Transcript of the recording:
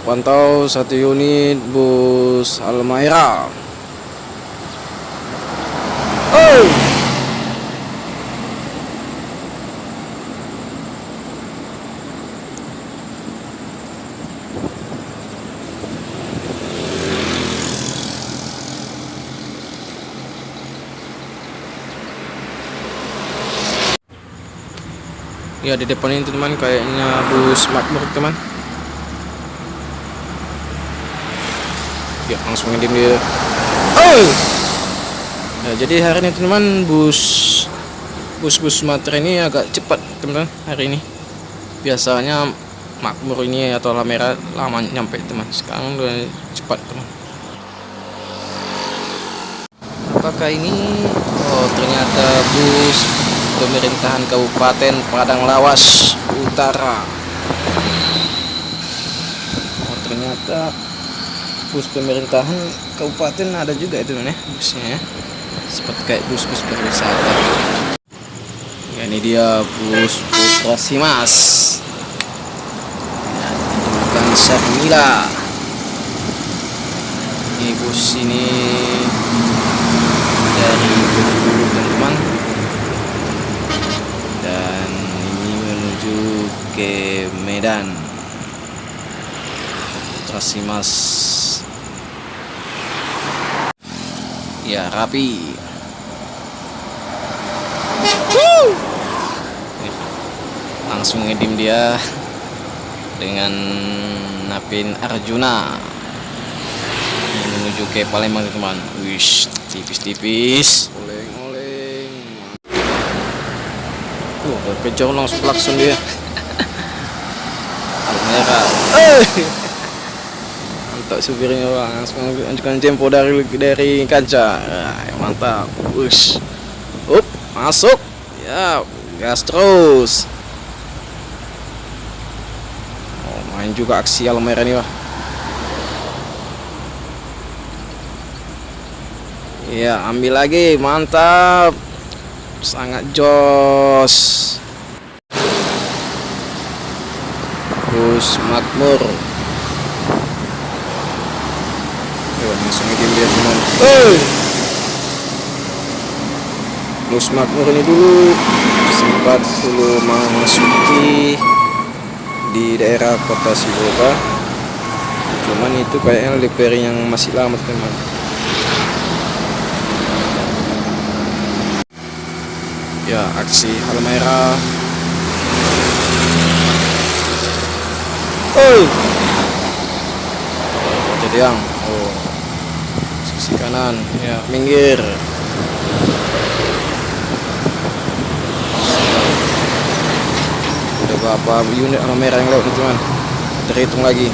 pantau satu unit bus Halmahera. Oh, ya di depan ini teman, kayaknya bus Makmur teman. Ya langsung ngedim dia. Oh, ya, jadi hari ini teman bus Sumatera ini agak cepat teman hari ini. Biasanya Makmur ini atau Halmahera lama nyampe teman, sekarang udah cepat teman. Apakah ini? Oh, ternyata bus pemerintahan Kabupaten Padang Lawas Utara. Oh, ternyata bus pemerintahan kabupaten ada juga itu ya busnya ya, seperti kayak bus-bus berwisata. Ya, ini dia bus Putra Simas. Ya, itu bukan Sharmila. Ini bus ini dari Bengkulu teman-teman, dan ini menuju ke Medan. Putra Simas. Ya, rapi. Langsung ngedim dia dengan Napin Arjuna menuju ke Palembang teman. Wish, tipis-tipis. Oleng-oleng. Kejar langsung klakson dia. Halmahera. Mantap supirnya bang, langsung ajukan tempo dari kaca. Mantap. Wush. Up, masuk. Ya, gas terus. Oh, main juga aksi Halmahera nih wah. Ya, ambil lagi, mantap. Sangat jos. Bus Makmur. Langsung ngedim dia teman. Bus Makmur ini dulu sempat memasuki di daerah kota Sibolga, cuman itu kayaknya livery yang masih lama teman. Ya, aksi Halmahera. Jadi yang sisi kanan ya, minggir. Udah berapa unit Halmahera yang lewat teman, terhitung lagi.